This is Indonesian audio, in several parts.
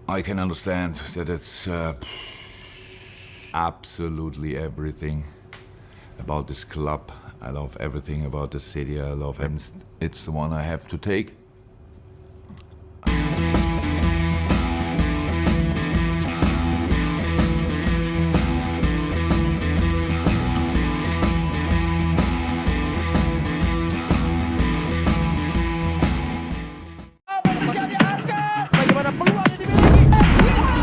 I can understand that it's absolutely everything about this club. I love everything about the city. I love it. It's the one I have to take. Bagaimana peluang yang dimiliki?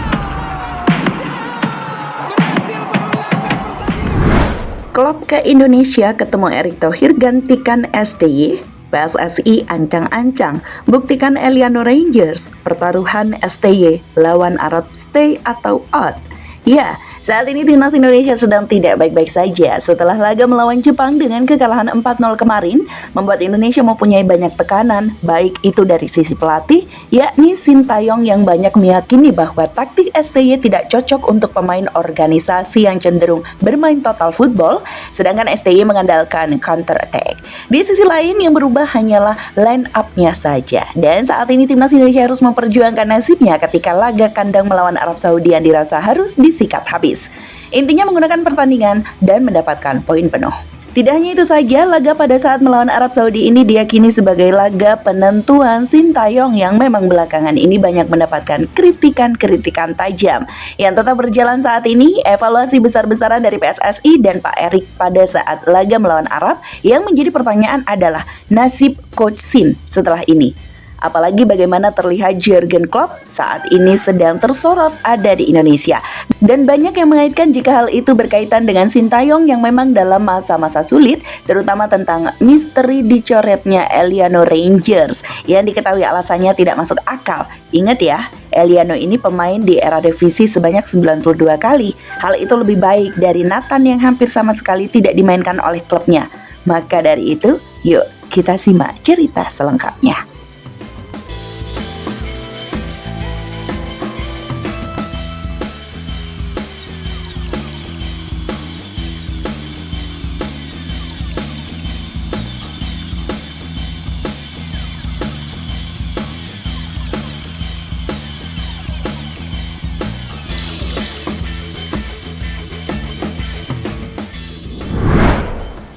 Berhasil mengalahkan pertandingan. Klub ke Indonesia ketemu Erick Thohir gantikan STY. PSSI ancang-ancang buktikan Eliano Rangers. Pertaruhan STY lawan Arab stay atau out. Ya, saat ini timnas Indonesia sedang tidak baik-baik saja setelah laga melawan Jepang dengan kekalahan 4-0 kemarin membuat Indonesia mempunyai banyak tekanan, baik itu dari sisi pelatih, yakni Sintayong yang banyak meyakini bahwa taktik STY tidak cocok untuk pemain organisasi yang cenderung bermain total football, sedangkan STY mengandalkan counter attack. Di sisi lain yang berubah hanyalah line up-nya saja, dan saat ini timnas Indonesia harus memperjuangkan nasibnya ketika laga kandang melawan Arab Saudi yang dirasa harus disikat habis. Intinya menggunakan pertandingan dan mendapatkan poin penuh. Tidak hanya itu saja, laga pada saat melawan Arab Saudi ini diyakini sebagai laga penentuan Sintayong yang memang belakangan ini banyak mendapatkan kritikan-kritikan tajam. Yang tetap berjalan saat ini, evaluasi besar-besaran dari PSSI dan Pak Erick pada saat laga melawan Arab, yang menjadi pertanyaan adalah nasib Coach Sin setelah ini. Apalagi bagaimana terlihat Jurgen Klopp saat ini sedang tersorot ada di Indonesia. Dan banyak yang mengaitkan jika hal itu berkaitan dengan Sintayong yang memang dalam masa-masa sulit, terutama tentang misteri dicoretnya Eliano Rangers yang diketahui alasannya tidak masuk akal. Ingat ya, Eliano ini pemain di era divisi sebanyak 92 kali. Hal itu lebih baik dari Nathan yang hampir sama sekali tidak dimainkan oleh klubnya. Maka dari itu, yuk kita simak cerita selengkapnya.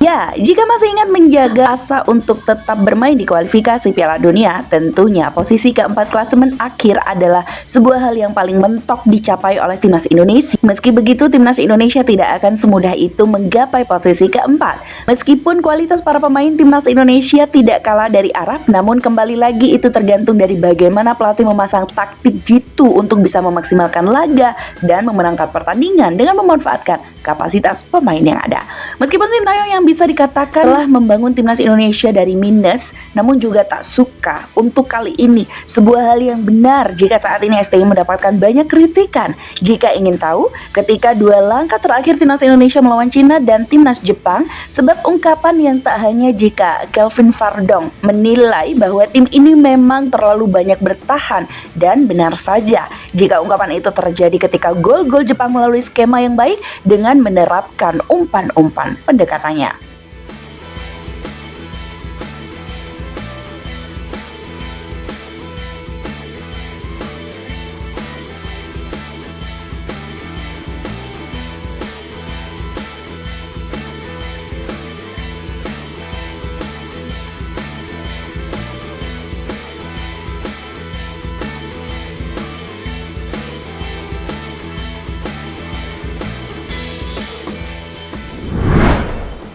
Ya, jika masih ingat menjaga asa untuk tetap bermain di kualifikasi Piala Dunia, tentunya posisi keempat klasemen akhir adalah sebuah hal yang paling mentok dicapai oleh timnas Indonesia. Meski begitu, timnas Indonesia tidak akan semudah itu menggapai posisi keempat. Meskipun kualitas para pemain timnas Indonesia tidak kalah dari Arab, namun kembali lagi itu tergantung dari bagaimana pelatih memasang taktik jitu untuk bisa memaksimalkan laga dan memenangkan pertandingan dengan memanfaatkan kapasitas pemain yang ada. Meskipun Sintayong yang bisa dikatakan telah membangun timnas Indonesia dari minus, namun juga tak suka untuk kali ini sebuah hal yang benar jika saat ini STY mendapatkan banyak kritikan. Jika ingin tahu, ketika dua langkah terakhir timnas Indonesia melawan Cina dan timnas Jepang, sebab ungkapan yang tak hanya jika Kelvin Fardong menilai bahwa tim ini memang terlalu banyak bertahan, dan benar saja jika ungkapan itu terjadi ketika gol-gol Jepang melalui skema yang baik dengan menerapkan umpan-umpan pendekatannya.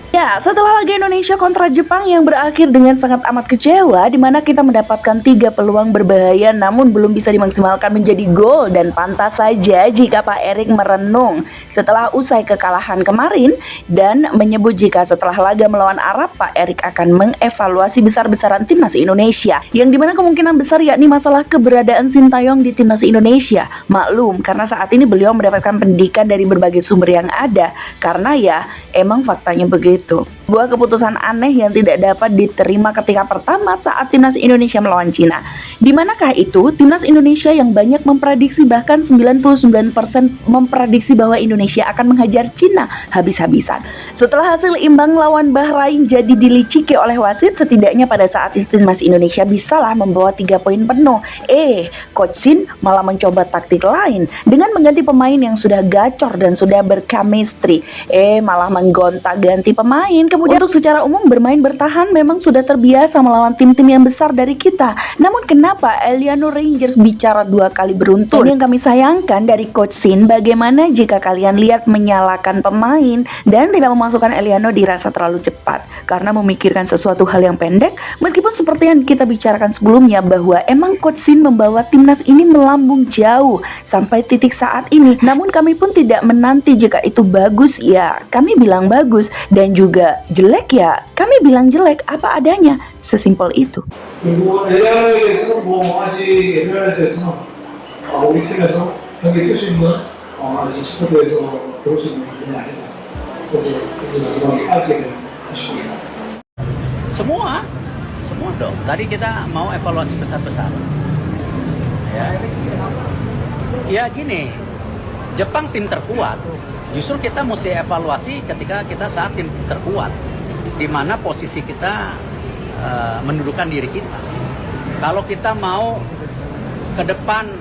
Ya, setelah laga Indonesia kontra Jepang yang berakhir dengan sangat amat kecewa, di mana kita mendapatkan 3 peluang berbahaya namun belum bisa dimaksimalkan menjadi gol, dan pantas saja jika Pak Erick merenung setelah usai kekalahan kemarin dan menyebut jika setelah laga melawan Arab, Pak Erick akan mengevaluasi besar-besaran timnas Indonesia, yang dimana kemungkinan besar yakni masalah keberadaan Sintayong di timnas Indonesia. Maklum, karena saat ini beliau mendapatkan pendidikan dari berbagai sumber yang ada, karena ya emang faktanya begitu. Sebuah keputusan aneh yang tidak dapat diterima ketika pertama saat timnas Indonesia melawan Cina. Di manakah itu timnas Indonesia yang banyak memprediksi, bahkan 99% memprediksi bahwa Indonesia akan menghajar Cina habis-habisan. Setelah hasil imbang lawan Bahrain jadi diliciki oleh wasit, setidaknya pada saat itu timnas Indonesia bisalah membawa 3 poin penuh. Coach Shin malah mencoba taktik lain dengan mengganti pemain yang sudah gacor dan sudah berchemistry. Malah menggonta-ganti pemain. Kemudian untuk secara umum bermain bertahan memang sudah terbiasa melawan tim-tim yang besar dari kita. Namun kenapa Eliano Rangers bicara 2 kali beruntun? Dan yang kami sayangkan dari Coach Shin, bagaimana jika kalian lihat menyalakan pemain dan tidak memasukkan Eliano dirasa terlalu cepat karena memikirkan sesuatu hal yang pendek, meskipun seperti yang kita bicarakan sebelumnya bahwa emang Coach Shin membawa timnas ini melambung jauh sampai titik saat ini. Namun kami pun tidak menanti jika itu bagus ya kami bilang bagus, dan juga jelek ya kami bilang jelek apa adanya. Sesimpel itu. 그리고 LA에 대해서 뭐 아직 LA에 대해서는 우리 팀에서 경기 뛸 수 있는 아직 스쿼드에서 볼 수 있는 분이 아니다. 그래서 마지막에 알게 된 것입니다. Semua dong. Tadi kita mau evaluasi besar-besaran. Ya gini, Jepang tim terkuat. Justru kita mesti evaluasi ketika kita saat tim terkuat, di mana posisi kita mendudukan diri kita. Kalau kita mau ke depan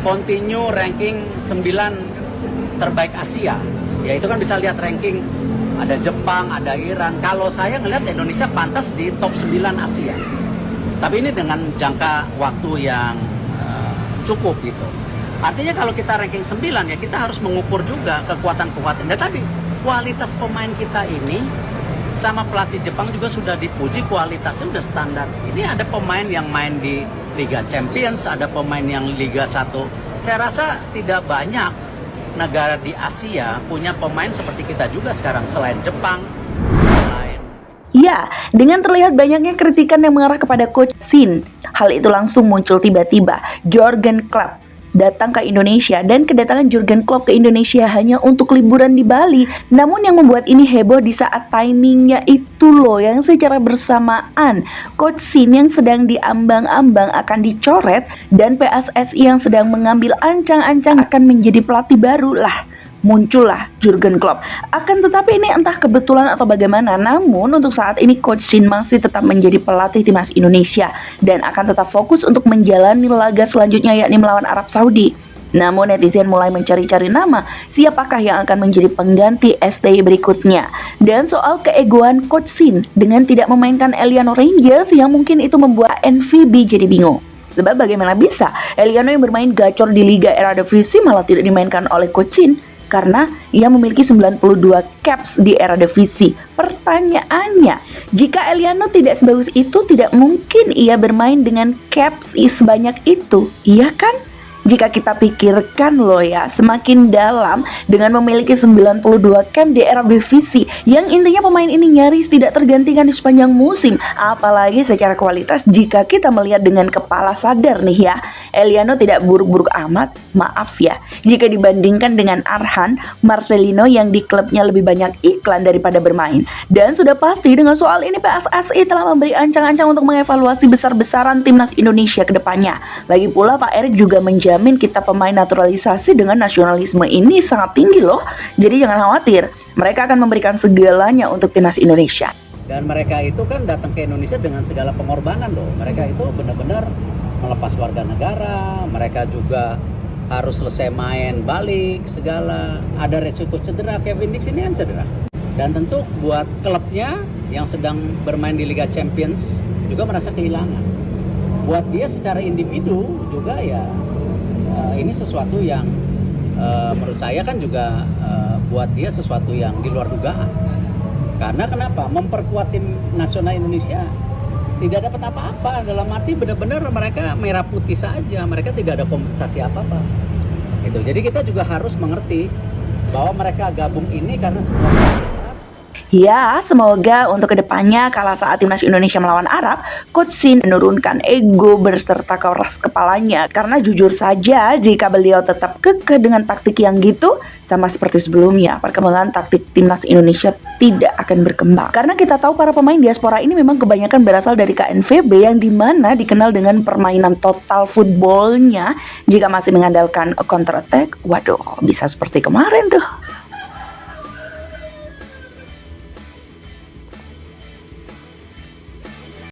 continue ranking 9 terbaik Asia, ya itu kan bisa lihat ranking, ada Jepang, ada Iran. Kalau saya ngelihat Indonesia pantas di top 9 Asia. Tapi ini dengan jangka waktu yang cukup gitu. Artinya kalau kita ranking 9 ya kita harus mengukur juga kekuatan-kekuatan. Nah, tapi kualitas pemain kita ini sama pelatih Jepang juga sudah dipuji, kualitasnya sudah standar. Ini ada pemain yang main di Liga Champions, ada pemain yang Liga 1. Saya rasa tidak banyak negara di Asia punya pemain seperti kita juga sekarang, selain Jepang, selain... Ya, dengan terlihat banyaknya kritikan yang mengarah kepada Coach Shin, hal itu langsung muncul tiba-tiba. Jurgen Klopp datang ke Indonesia, dan kedatangan Jurgen Klopp ke Indonesia hanya untuk liburan di Bali. Namun yang membuat ini heboh di saat timingnya itu loh, yang secara bersamaan Coach Shin yang sedang diambang-ambang akan dicoret, dan PSSI yang sedang mengambil ancang-ancang akan menjadi pelatih baru lah. Muncullah Jurgen Klopp. Akan tetapi ini entah kebetulan atau bagaimana, namun untuk saat ini Coach Shin masih tetap menjadi pelatih timnas Indonesia dan akan tetap fokus untuk menjalani laga selanjutnya, yakni melawan Arab Saudi. Namun netizen mulai mencari-cari nama siapakah yang akan menjadi pengganti STY berikutnya. Dan soal keegoan Coach Shin dengan tidak memainkan Eliano Rangers, yang mungkin itu membuat NVB jadi bingung. Sebab bagaimana bisa Eliano yang bermain gacor di Liga Eredivisie malah tidak dimainkan oleh Coach Shin? Karena ia memiliki 92 caps di Eredivisie. Pertanyaannya, jika Eliano tidak sebagus itu, tidak mungkin ia bermain dengan caps sebanyak itu, iya kan? Jika kita pikirkan loh ya, semakin dalam dengan memiliki 92 camp di Eredivisie, yang intinya pemain ini nyaris tidak tergantikan di sepanjang musim. Apalagi secara kualitas, jika kita melihat dengan kepala sadar nih ya, Eliano tidak buruk-buruk amat, maaf ya, jika dibandingkan dengan Arhan Marcelino yang di klubnya lebih banyak iklan daripada bermain. Dan sudah pasti dengan soal ini PSSI telah memberi ancang-ancang untuk mengevaluasi besar-besaran timnas Indonesia ke depannya. Lagi pula Pak Erik juga menjamin kita pemain naturalisasi dengan nasionalisme ini sangat tinggi loh. Jadi jangan khawatir, mereka akan memberikan segalanya untuk timnas Indonesia. Dan mereka itu kan datang ke Indonesia dengan segala pengorbanan loh. Mereka itu benar-benar melepas warga negara, mereka juga harus selesai main balik segala, ada resiko cedera. Kevin Dix ini kan cedera. Dan tentu buat klubnya yang sedang bermain di Liga Champions juga merasa kehilangan. Buat dia secara individu juga ya, ini sesuatu yang menurut saya kan juga buat dia sesuatu yang di luar dugaan. Karena kenapa? Memperkuat tim nasional Indonesia tidak dapat apa-apa, dalam arti benar-benar mereka merah putih saja, mereka tidak ada kompensasi apa-apa. Itu. Jadi kita juga harus mengerti bahwa mereka gabung ini karena sebuah Ya, semoga untuk kedepannya kala saat timnas Indonesia melawan Arab, Coach Shin menurunkan ego berserta keras kepalanya. Karena jujur saja, jika beliau tetap kekeh dengan taktik yang gitu, sama seperti sebelumnya, perkembangan taktik timnas Indonesia tidak akan berkembang. Karena kita tahu para pemain diaspora ini memang kebanyakan berasal dari KNVB yang dimana dikenal dengan permainan total footballnya. Jika masih mengandalkan counter attack, waduh, bisa seperti kemarin tuh.